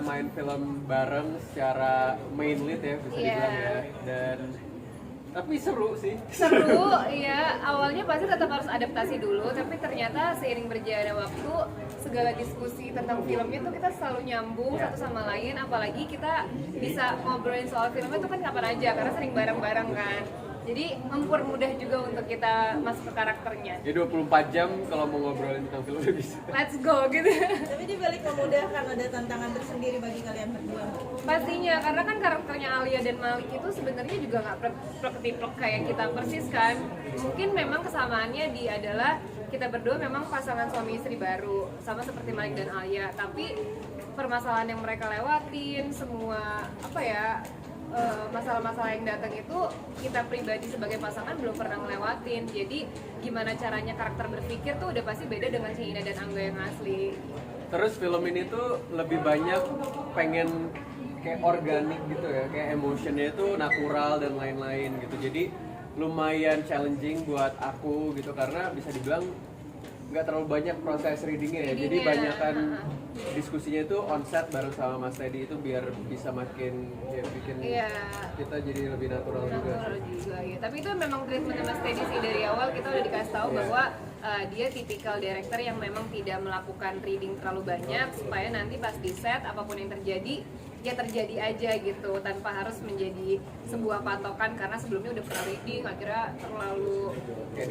main film bareng secara main lead ya bisa dibilang ya. Dan tapi seru sih. Seru, iya. Awalnya pasti tetap harus adaptasi dulu, tapi ternyata seiring berjalannya waktu, segala diskusi tentang filmnya tuh kita selalu nyambung satu sama lain. Apalagi kita bisa ngobrolin soal filmnya tuh kan kapan aja, karena sering bareng-bareng kan. Jadi mempermudah juga untuk kita masuk ke karakternya. Ya 24 jam kalau mau ngobrolin tentang film udah bisa. Let's go gitu. Tapi di balik memudahkan ada tantangan tersendiri bagi kalian berdua. Pastinya, karena kan karakternya Alia dan Malik itu sebenarnya juga nggak plek-plek kayak kita persis kan. Mungkin memang kesamaannya adalah kita berdua memang pasangan suami istri baru, sama seperti Malik dan Alia. Tapi permasalahan yang mereka lewatin, semua masalah-masalah yang datang itu kita pribadi sebagai pasangan belum pernah ngelewatin. Jadi gimana caranya karakter berpikir tuh udah pasti beda dengan si Ina dan Angga yang asli. Terus film ini tuh lebih banyak pengen kayak organik gitu ya, kayak emotionnya itu natural dan lain-lain gitu. Jadi lumayan challenging buat aku gitu karena bisa dibilang nggak terlalu banyak proses readingnya ya. Jadi banyakan diskusinya itu on set bareng sama Mas Teddy itu biar bisa makin ya bikin kita jadi lebih natural juga. Ya. Tapi itu memang treatment Mas Teddy sih dari awal kita udah dikasih tahu bahwa dia tipikal director yang memang tidak melakukan reading terlalu banyak supaya nanti pas di set apapun yang terjadi ya terjadi aja gitu tanpa harus menjadi sebuah patokan karena sebelumnya udah pernah reading akhirnya terlalu kayak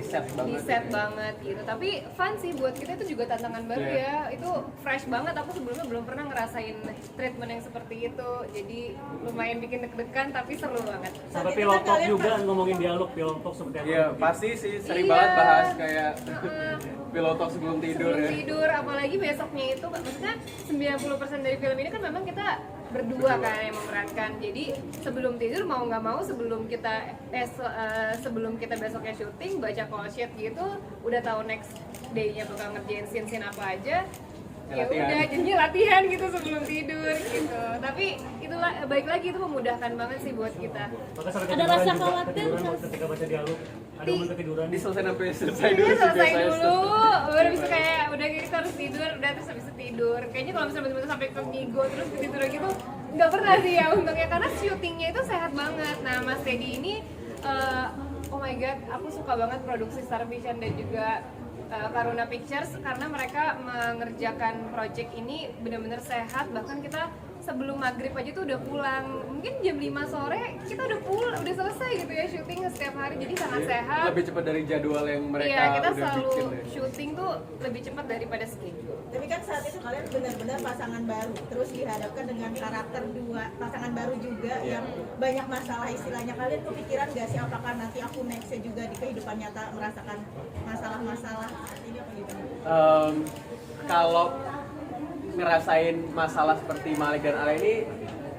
di set banget gitu. Tapi fun sih buat kita itu juga tantangan baru ya. Itu fresh banget, aku sebelumnya belum pernah ngerasain treatment yang seperti itu. Jadi lumayan bikin deg-degan tapi seru banget. Sampai pilot talk juga ngomongin dialog pilot talk seperti apa? Iya, pasti sih sering banget bahas kayak pilot talk sebelum tidur ya. Tidur, apalagi besoknya itu maksudnya 90% dari film ini kan memang kita berdua kan yang memerankan. Jadi sebelum tidur mau nggak mau sebelum kita besoknya syuting baca call sheet gitu udah tahu next day-nya bakal ngerjain scene apa aja. Ya udah jadi latihan gitu sebelum tidur gitu. Tapi itulah baik lagi itu memudahkan banget sih buat kita. Ada rasa khawatir ketika baca dialog? Ada momen ketiduran? Diselesaikan sampai selesai dulu sih Selesai biasanya. dulu, baru bisa kayak udah kita harus tidur, udah terus habis itu tidur. Kayaknya kalau misalnya betul-betul sampai ke ngigo terus tidur gitu nggak pernah sih ya untungnya karena syutingnya itu sehat banget. Nah Mas Teddy ini oh my god, aku suka banget produksi Star Vision dan juga Karuna Pictures karena mereka mengerjakan project ini benar-benar sehat. Bahkan kita sebelum maghrib aja tuh udah pulang, mungkin jam 5 sore kita udah selesai gitu ya syuting setiap hari, jadi sangat sehat. Lebih cepat dari jadwal yang mereka iya, kita udah selalu bikin ya. syuting tuh lebih cepat daripada schedule. Tapi kan saat itu kalian benar-benar pasangan baru, terus dihadapkan dengan karakter dua pasangan baru juga yang banyak masalah istilahnya. Kalian kepikiran gak sih apakah nanti aku nextnya juga di kehidupan nyata merasakan masalah-masalah ini apa gitu? Kalau ngerasain masalah seperti Malik dan Alia ini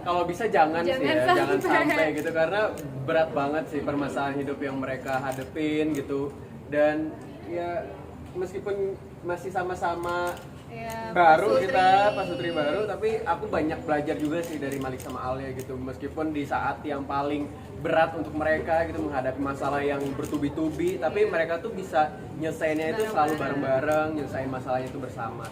kalau bisa jangan sampai gitu karena berat banget sih permasalahan hidup yang mereka hadepin gitu. Dan ya meskipun masih sama-sama baru kita pasutri baru, tapi aku banyak belajar juga sih dari Malik sama Alia gitu. Meskipun di saat yang paling berat untuk mereka gitu menghadapi masalah yang bertubi-tubi, tapi mereka tuh bisa nyelesainnya itu selalu bareng-bareng, nyelesain masalahnya itu bersama.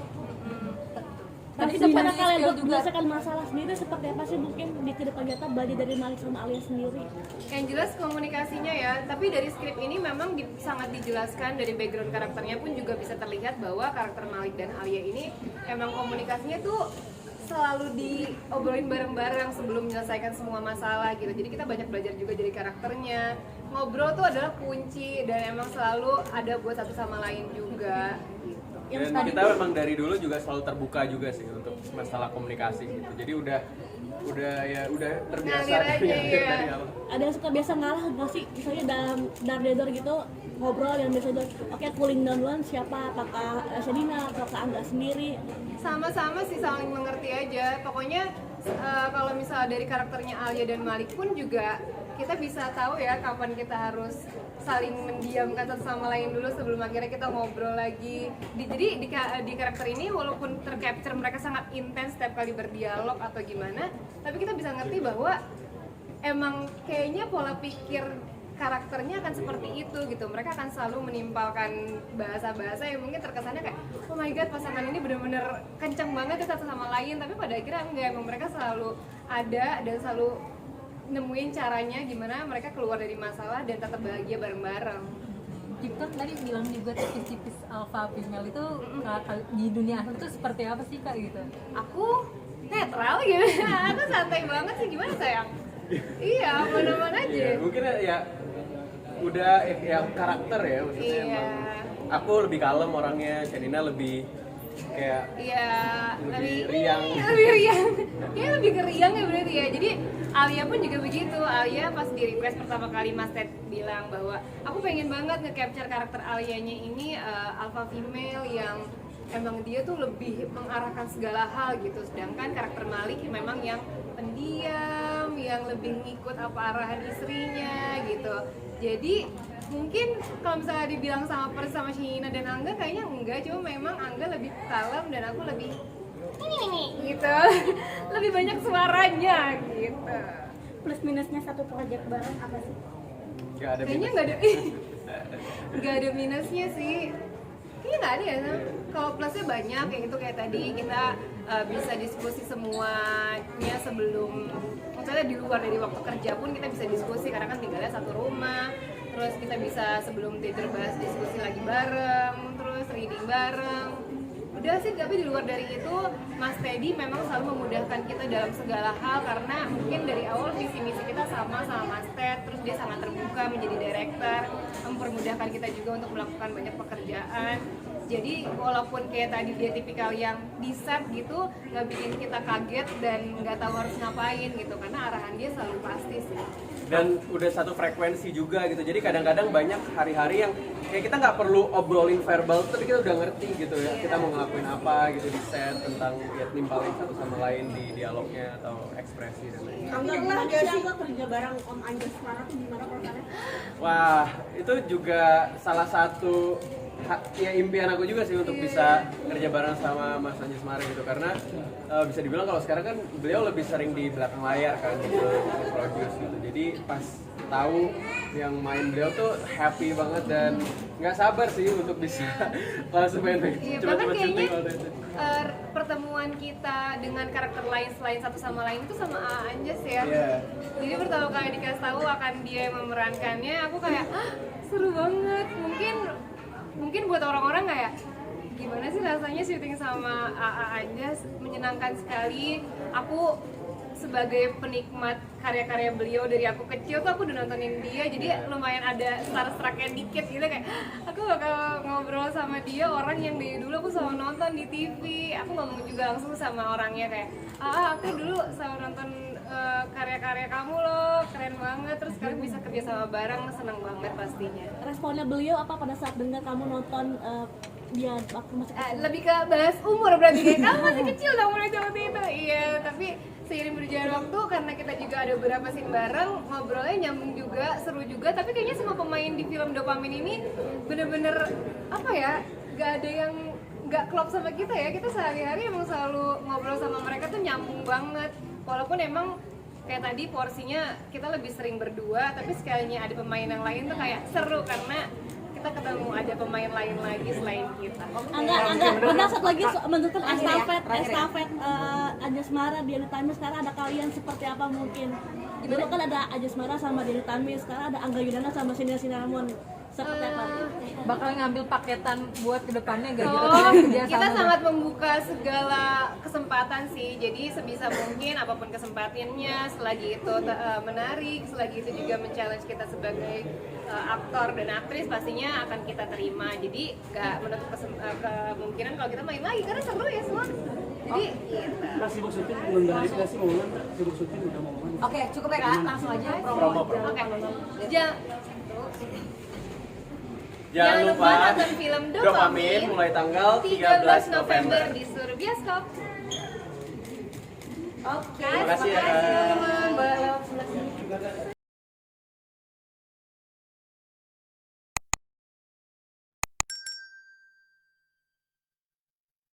Tapi kepada kalian menyelesaikan masalah sendiri seperti apa sih mungkin di kedepan nyata bagi dari Malik sama Alia sendiri? Yang jelas komunikasinya ya, tapi dari skrip ini memang sangat dijelaskan dari background karakternya pun juga bisa terlihat bahwa karakter Malik dan Alia ini emang komunikasinya tuh selalu diobrolin bareng-bareng sebelum menyelesaikan semua masalah gitu. Jadi kita banyak belajar juga dari karakternya. Ngobrol tuh adalah kunci dan emang selalu ada buat satu sama lain juga. Dan kita memang dari dulu juga selalu terbuka juga sih untuk masalah komunikasi gitu. Jadi udah terbiasa dari awal. Ada yang suka biasa ngalah nggak sih? Misalnya dalam dar gitu ngobrol yang biasa oke cooling down duluan siapa? Apakah Sedina atau Angga sendiri? Sama-sama sih saling mengerti aja. Pokoknya kalau misalnya dari karakternya Alia dan Malik pun juga kita bisa tahu ya kapan kita harus saling mendiamkan satu sama lain dulu sebelum akhirnya kita ngobrol lagi. Jadi di karakter ini walaupun tercapture mereka sangat intens setiap kali berdialog atau gimana, tapi kita bisa ngerti bahwa emang kayaknya pola pikir karakternya akan seperti itu gitu. Mereka akan selalu menimpalkan bahasa-bahasa yang mungkin terkesannya kayak oh my god pasangan ini bener-bener kenceng banget ya satu sama lain, tapi pada akhirnya enggak, emang mereka selalu ada dan selalu nemuin caranya gimana mereka keluar dari masalah dan tetap bahagia bareng-bareng. Victor tadi bilang juga tipis-tipis alpha female itu di dunia asli itu seperti apa sih kak gitu? Aku netral gitu, aku santai banget sih, gimana sayang? Iya, aman-aman aja. Iya, mungkin ya udah ya karakter ya maksudnya. Iya. Emang aku lebih kalem orangnya, Shanina lebih kayak Iya, lebih riang. Lebih riang. Kayaknya lebih ke riang ya berarti ya. Jadi Alia pun juga begitu. Alia pas di request pertama kali Mas Ted bilang bahwa aku pengen banget nge-capture karakter Alianya ini alpha female yang emang dia tuh lebih mengarahkan segala hal gitu. Sedangkan karakter Malik memang yang pendiam, yang lebih ngikut apa arahan istrinya gitu. Jadi mungkin kalau misalnya dibilang sama persis sama Sheena dan Angga kayaknya enggak, cuma memang Angga lebih kalem dan aku lebih gitu. Lebih banyak suaranya gitu. Plus minusnya satu proyek bareng apa sih? Gak ada Kayaknya minus. nggak ada nggak ada minusnya sih. Kayaknya nggak ada ya. Kalau plusnya banyak kayak gitu, kayak tadi kita bisa diskusi semuanya sebelum, misalnya di luar dari waktu kerja pun kita bisa diskusi karena kan tinggalnya satu rumah. Terus kita bisa sebelum tidur bahas diskusi lagi bareng, terus reading bareng. Udah sih, tapi di luar dari itu Mas Teddy memang selalu memudahkan kita dalam segala hal karena mungkin dari awal visi misi kita sama Mas Ted, terus dia sangat terbuka menjadi director, mempermudahkan kita juga untuk melakukan banyak pekerjaan. Jadi walaupun kayak tadi dia tipikal yang di set gitu, nggak bikin kita kaget dan nggak tahu harus ngapain gitu, karena arahan dia selalu pasti sih. Dan udah satu frekuensi juga gitu, jadi kadang-kadang banyak hari-hari yang kayak kita nggak perlu obrolin verbal tapi kita udah ngerti gitu ya, kita mau ngelakuin apa gitu di set, tentang ya nimpalin satu sama lain di dialognya atau ekspresi dan lain-lain. Angga Gimana pernah gak sih sih? Angga kerja bareng Om Anjas Mara tuh gimana perasaannya? Wah, itu juga salah satu ya impian aku juga sih untuk bisa kerja bareng sama Mas Anjas Mara gitu, karena bisa dibilang kalau sekarang kan beliau lebih sering di belakang layar kan gitu, produce gitu. Jadi pas tahu yang main beliau tuh happy banget dan nggak sabar sih untuk bisa langsung main Iya, bahkan cepet-cepet kayaknya syuting waktu itu. pertemuan kita dengan karakter lain selain satu sama lain itu sama Anjas ya. Iya. Jadi pertama kali dikasih tahu akan dia yang memerankannya, aku kayak seru banget. Mungkin buat orang-orang kayak gimana sih rasanya syuting sama Anjas, menyenangkan sekali. Aku sebagai penikmat karya-karya beliau dari aku kecil tuh aku udah nontonin dia, jadi lumayan ada starstrucknya dikit gitu, kayak aku bakal ngobrol sama dia, orang yang dari dulu aku selalu nonton di TV. Aku ngomong juga langsung sama orangnya kayak aku dulu selalu nonton karya-karya kamu loh, keren banget, terus sekarang bisa kerja sama bareng, seneng banget pastinya. Responnya beliau apa pada saat dengar kamu nonton dia waktu masih kecil? Lebih ke bahas umur berarti, kayak kamu masih kecil dong mulai seperti itu. Iya, tapi seiring berjalan waktu karena kita juga ada beberapa scene bareng, ngobrolnya nyambung juga, seru juga. Tapi kayaknya semua pemain di film Dopamin ini bener-bener apa ya, gak ada yang gak klop sama kita ya. Kita sehari-hari emang selalu ngobrol sama mereka tuh nyambung banget. Walaupun emang kayak tadi porsinya kita lebih sering berdua, tapi sekalinya ada pemain yang lain tuh kayak seru karena kita ketemu ada pemain lain lagi selain kita. Angga, benar satu lagi menentukan estafet Anjas Mara di Tamis. Sekarang ada kalian seperti apa mungkin? Dulu kan ada Anjas Mara sama Dewi Tamis, sekarang ada Angga Yudana sama Sinda Sinamon. Seperti apa? Bakal ngambil paketan buat kedepannya gak gitu? Oh, Kerja kita sama sangat membuka segala kesempatan sih. Jadi sebisa mungkin apapun kesempatannya, selagi itu menarik, selagi itu juga men-challenge kita sebagai aktor dan aktris, pastinya akan kita terima. Jadi nggak menutup kemungkinan kalau kita main lagi karena seru ya semua. Jadi gitu. Sibuk syuting mengendari kasih momen sibuk syuting udah momen. Oke, cukup ya kak, langsung aja promo. Oke. Jangan lupa nonton film Dopamin mulai tanggal 13 November. di seluruh bioskop. Terima kasih ya. teman-teman.